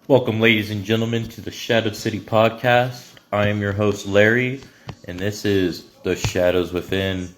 Welcome, ladies and gentlemen, to the Shadow City Podcast. I am your host, Larry, and this is The Shadows Within.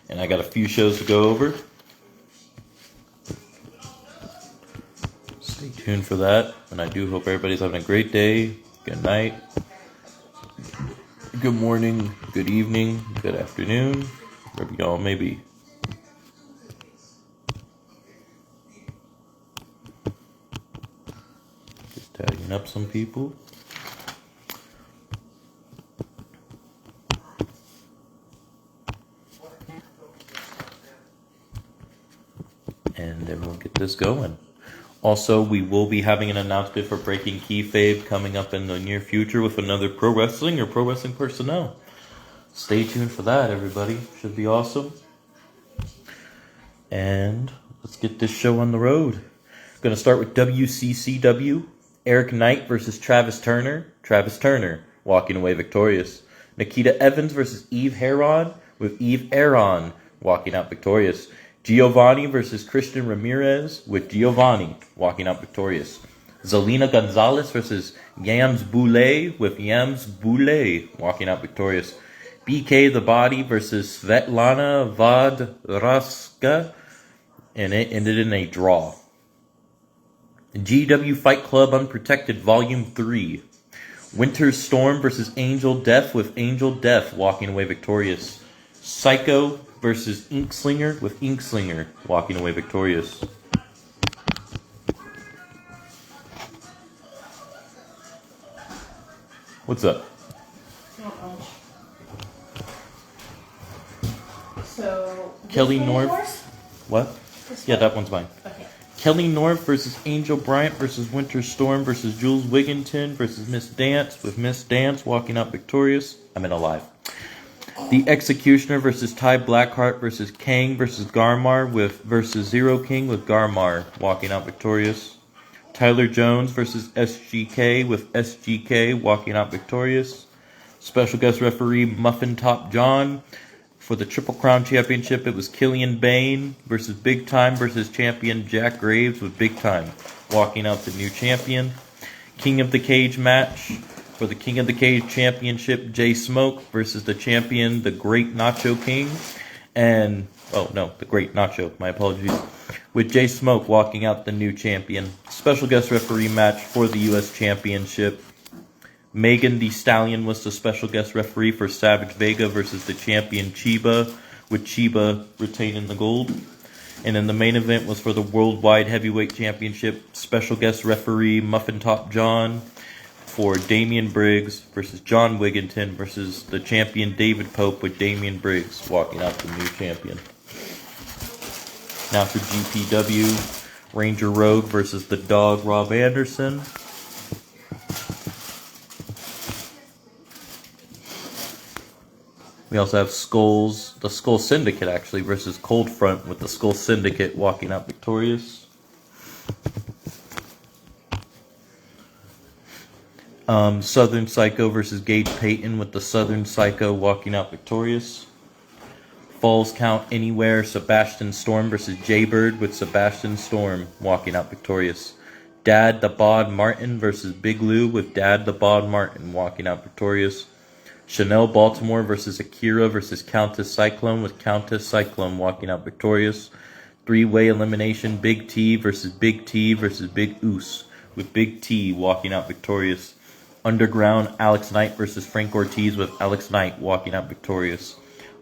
And I got a few shows to go over. Stay tuned for that. And I do hope everybody's having a great day, good night, good morning, good evening, good afternoon, wherever y'all may be. Just tagging up some people. And then we'll get this going. Also, we will be having an announcement for Breaking Kayfabe coming up in the near future with another pro wrestling or pro wrestling personnel. Stay tuned for that, everybody. Should be awesome. And let's get this show on the road. Going to start with WCCW. Eric Knight versus Travis Turner. Travis Turner walking away victorious. Nikita Evans versus Eve Heron, with Eve Heron walking out victorious. Giovanni versus Christian Ramirez, with Giovanni walking out victorious. Zelina Gonzalez versus Yams Boulay, with Yams Boulay walking out victorious. BK The Body versus Svetlana Vodraska, and it ended in a draw. GW Fight Club Unprotected Volume 3. Winter Storm versus Angel Death, with Angel Death walking away victorious. Psycho versus Inkslinger, with Inkslinger walking away victorious. What's up? Not much. So, Kelly this North. horse? What? This Yeah, one? that one's mine. Okay. Kelly North versus Angel Bryant versus Winter Storm versus Jules Wigginton versus Miss Dance, with Miss Dance walking out victorious. I'm in alive. The Executioner versus Ty Blackheart versus Kang versus Garmar, versus Zero King, with Garmar walking out victorious. Tyler Jones versus SGK, with SGK walking out victorious. Special guest referee Muffin Top John. For the Triple Crown Championship, it was Killian Bain versus Big Time versus champion Jack Graves, with Big Time walking out the new champion. King of the Cage match. For the King of the Cage Championship, Jay Smoke versus the champion, the Great Nacho King. The Great Nacho, my apologies. With Jay Smoke walking out the new champion. Special guest referee match for the U.S. Championship. Megan Thee Stallion was the special guest referee for Savage Vega versus the champion Chiba, with Chiba retaining the gold. And then the main event was for the Worldwide Heavyweight Championship. Special guest referee Muffin Top John for Damian Briggs versus John Wigginton versus the champion David Pope, with Damian Briggs walking out the new champion. Now for GPW, Ranger Rogue versus the Dog Rob Anderson. We also have the Skull Syndicate actually, versus Cold Front, with the Skull Syndicate walking out victorious. Southern Psycho versus Gage Payton, with the Southern Psycho walking out victorious. Falls Count Anywhere, Sebastian Storm versus Jaybird, with Sebastian Storm walking out victorious. Dad the Bod Martin versus Big Lou, with Dad the Bod Martin walking out victorious. Chanel Baltimore versus Akira versus Countess Cyclone, with Countess Cyclone walking out victorious. Three-way elimination, Big T versus Big T versus Big Oos, with Big T walking out victorious. Underground, Alex Knight versus Frank Ortiz, with Alex Knight walking out victorious.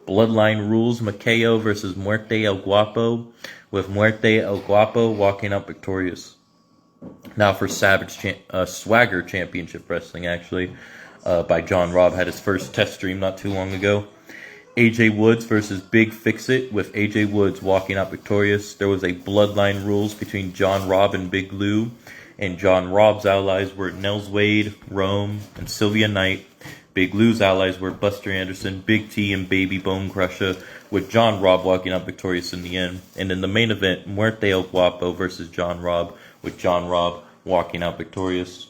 Bloodline Rules, Makeo versus Muerte El Guapo, with Muerte El Guapo walking out victorious. Now for Swagger Championship Wrestling, actually, by John Robb, had his first test stream not too long ago. AJ Woods versus Big Fix-It, with AJ Woods walking out victorious. There was a Bloodline Rules between John Robb and Big Lou, and John Robb's allies were Nels Wade, Rome, and Sylvia Knight. Big Lou's allies were Buster Anderson, Big T, and Baby Bone Crusher, with John Robb walking out victorious in the end. And in the main event, Muerte El Guapo versus John Robb, with John Robb walking out victorious.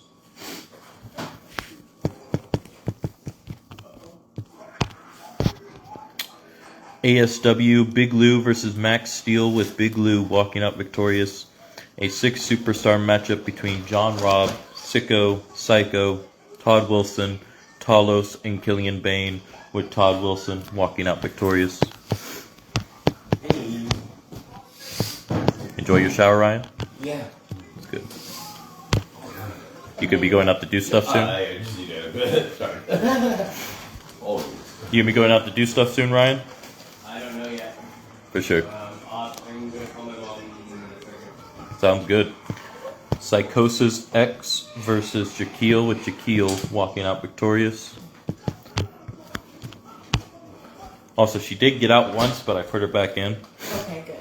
ASW Big Lou versus Max Steel with Big Lou walking out victorious. A 6 superstar matchup between John Robb, Sicko, Psycho, Todd Wilson, Talos, and Killian Bain with Todd Wilson walking out victorious. Enjoy your shower, Ryan? Yeah. That's good. You could be going out to do stuff soon? I just need to. Sorry. Always. You gonna be going out to do stuff soon, Ryan? I don't know yet. For sure. I'm gonna call my mom in a second. Sounds good. Psychosis X versus Jaquil with Jaquil walking out victorious. Also, she did get out once, but I put her back in. Okay, good.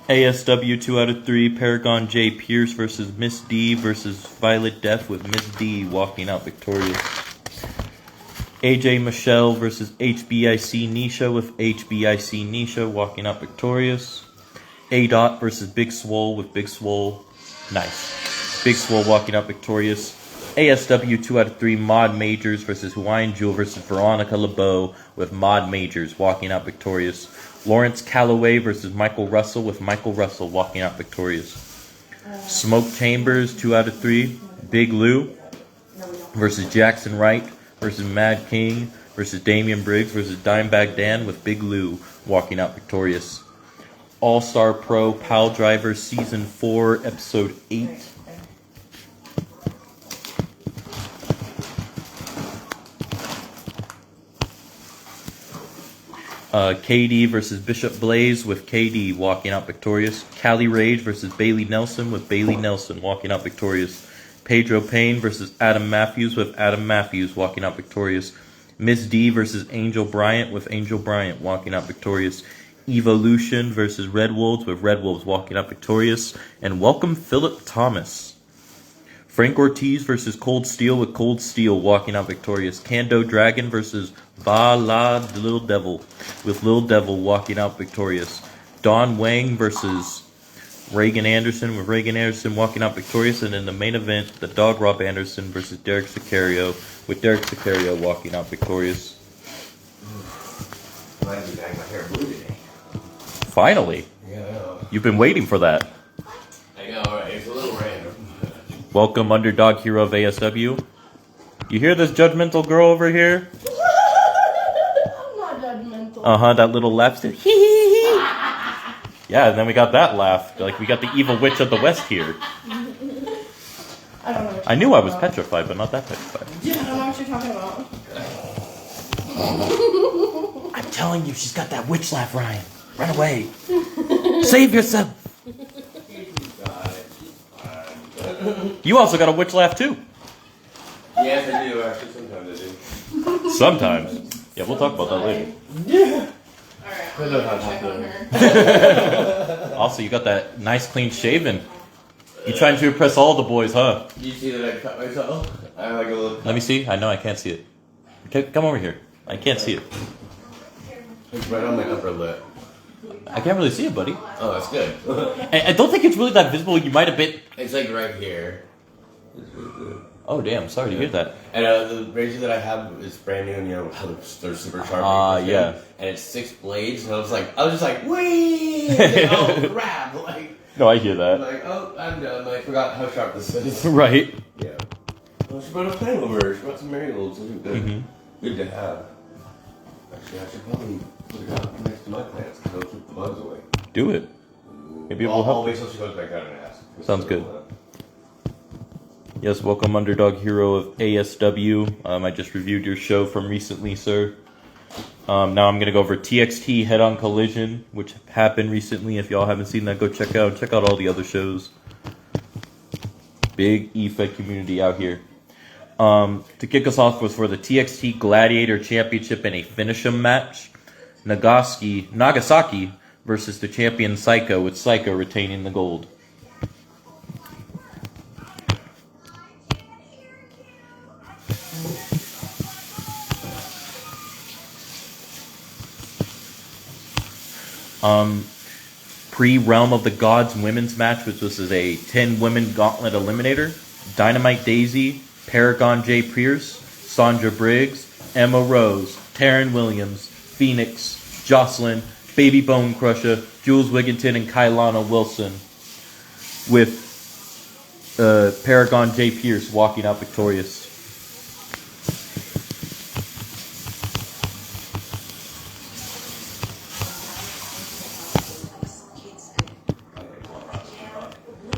ASW 2 out of 3, Paragon J. Pierce versus Miss D versus Violet Death with Miss D walking out victorious. AJ Michelle versus HBIC Nisha with HBIC Nisha walking out victorious. A Dot versus Big Swole with Big Swole. Nice. Big Swole walking out victorious. ASW 2 out of 3, Maud Majors versus Hawaiian Jewel versus Veronica LeBeau with Maud Majors walking out victorious. Lawrence Calloway versus Michael Russell with Michael Russell walking out victorious. Smoke Chambers 2 out of 3, Big Lou versus Jackson Wright versus Mad King versus Damian Briggs versus Dimebag Dan with Big Lou walking out victorious. All-Star Pro Pal Driver Season 4 Episode 8. KD versus Bishop Blaze with KD walking out victorious. Callie Rage versus Bailey Nelson with Bailey Nelson walking out victorious. Pedro Payne versus Adam Matthews with Adam Matthews walking out victorious. Miss D versus Angel Bryant with Angel Bryant walking out victorious. Evolution versus Red Wolves with Red Wolves walking out victorious. And welcome Philip Thomas. Frank Ortiz versus Cold Steel with Cold Steel walking out victorious. Kando Dragon versus Bala Little Devil with Little Devil walking out victorious. Don Wang versus Reagan Anderson with Reagan Anderson walking out victorious. And in the main event, the Dog Rob Anderson versus Derek Sicario with Derek Sicario walking out victorious. Glad you dyed my hair blue today. Finally. Yeah. You've been waiting for that. I know, right? It's a little random. Welcome, Underdog Hero of ASW. You hear this judgmental girl over here? I'm not judgmental. That little laugh. Yeah, and then we got that laugh. Like, we got the evil witch of the West here. I don't know what I you're knew I was talking petrified, but not that petrified. about. I don't know what you're talking about. I'm telling you, she's got that witch laugh, Ryan. Run away. Save yourself. You also got a witch laugh, too. Yes, I do. Actually, sometimes I do. Sometimes. Yeah, we'll talk about that later. Alright, I I'm know gonna how go check to on do her. Also, you got that nice, clean shaven. You trying to impress all the boys, huh? You see that I cut myself? I have like a little. Let me see. I know I can't see it. Come over here. I can't see it. It's right on my upper lip. I can't really see it, buddy. Oh, that's good. I don't think it's really that visible. You might have been... It's like right here. Oh, damn. Sorry to hear that. And the razor that I have is brand new, and you know how they're super sharp. Yeah. And it's 6 blades, and I was just like, whee! Oh, crap! Like, No, I hear I'm that. like, oh, I'm done. I forgot how sharp this is. Right. Yeah. Well, she brought a pen over. She brought some marigolds. Those are good. Mhm. Good to have. Actually, I should probably put it out next to my plants because they'll keep the bugs away. Do it. Maybe it will I'll help. wait till she goes back out and ask. Sounds good. Yes, welcome Underdog Hero of ASW. I just reviewed your show from recently, sir. Now I'm going to go over TXT Head-On Collision, which happened recently. If y'all haven't seen that, go check out all the other shows. Big E-Fed community out here. To kick us off was for the TXT Gladiator Championship in a finish-em match. Nagasaki versus the champion Psycho, with Psycho retaining the gold. Pre-Realm of the Gods women's match, which was a 10-women gauntlet eliminator. Dynamite Daisy, Paragon J. Pierce, Sandra Briggs, Emma Rose, Taryn Williams, Phoenix, Jocelyn, Baby Bone Crusher, Jules Wigginton, and Kylana Wilson, with Paragon J. Pierce walking out victorious.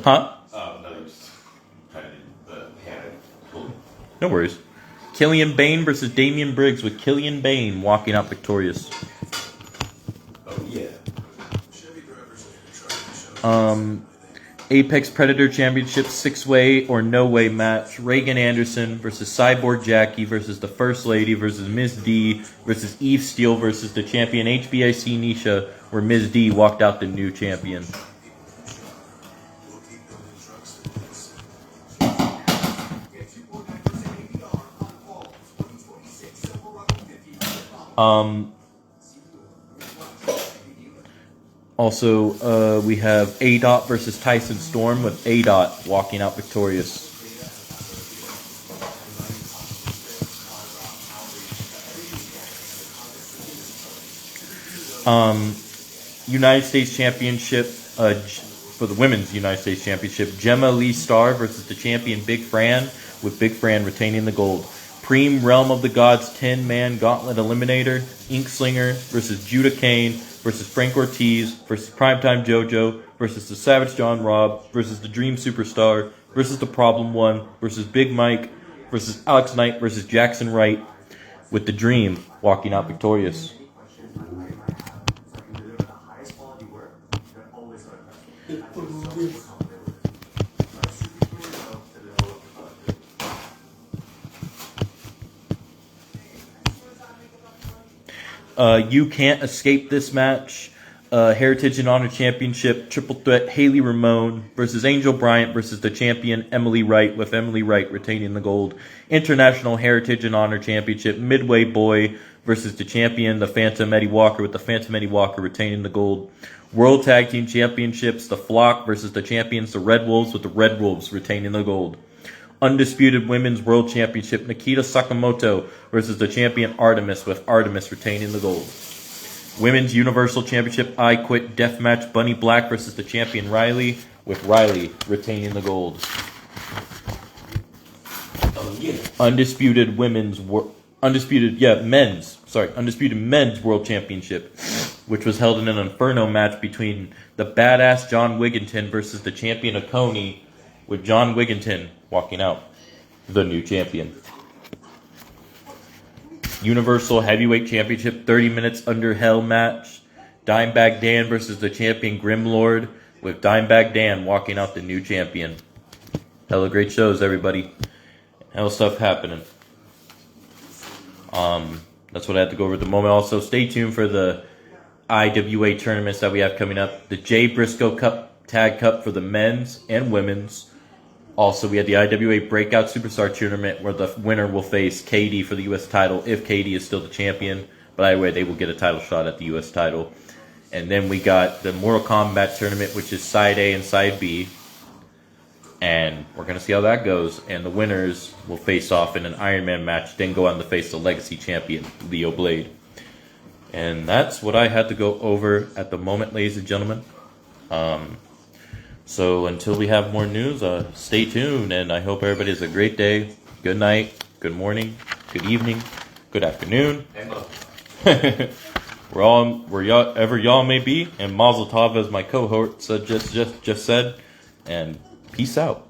Huh? Oh, no, you just kind of panic. Cool. No worries. Killian Bain versus Damian Briggs, with Killian Bain walking out victorious. Oh, yeah. Apex Predator Championship 6-way or no-way match. Reagan Anderson versus Cyborg Jackie versus the First Lady versus Ms. D versus Eve Steele versus the champion HBIC Nisha, where Ms. D walked out the new champion. Also, we have A-Dot versus Tyson Storm, with A-Dot walking out victorious. United States Championship, for the Women's United States Championship, Gemma Lee Starr versus the champion Big Fran, with Big Fran retaining the gold. Preem Realm of the Gods 10-man Gauntlet Eliminator, Inkslinger versus Judah Kane versus Frank Ortiz versus Primetime JoJo versus the Savage John Robb versus the Dream Superstar versus the Problem One versus Big Mike versus Alex Knight versus Jackson Wright, with the Dream walking out victorious. You can't escape this match. Heritage and Honor Championship Triple Threat, Haley Ramone versus Angel Bryant versus the champion Emily Wright, with Emily Wright retaining the gold. International Heritage and Honor Championship Midway Boy versus the champion, the Phantom Eddie Walker, with the Phantom Eddie Walker retaining the gold. World Tag Team Championships, the Flock versus the champions, the Red Wolves, with the Red Wolves retaining the gold. Undisputed Women's World Championship, Nikita Sakamoto versus the champion Artemis, with Artemis retaining the gold. Women's Universal Championship, I Quit Deathmatch, Bunny Black versus the champion Riley, with Riley retaining the gold. Oh, yeah. Undisputed Men's World Championship, which was held in an Inferno match between the badass John Wigginton versus the champion Oconee, with John Wigginton walking out the new champion. Universal Heavyweight Championship 30 minutes under hell match, Dimebag Dan versus the champion Grimlord, with Dimebag Dan walking out the new champion. Hella great shows, everybody. Hella stuff happening. That's what I had to go over at the moment. Also, stay tuned for the IWA tournaments that we have coming up. The Jay Briscoe Cup, Tag Cup for the men's and women's. Also, we had the IWA Breakout Superstar Tournament, where the winner will face KD for the U.S. title, if KD is still the champion. But either way, they will get a title shot at the U.S. title. And then we got the Mortal Kombat Tournament, which is Side A and Side B. And we're going to see how that goes. And the winners will face off in an Iron Man match, then go on to face the Legacy Champion, Leo Blade. And that's what I had to go over at the moment, ladies and gentlemen. So until we have more news, stay tuned, and I hope everybody has a great day. Good night, good morning, good evening, good afternoon. Wherever y'all may be, and Mazel Tov, as my cohort just said, and peace out.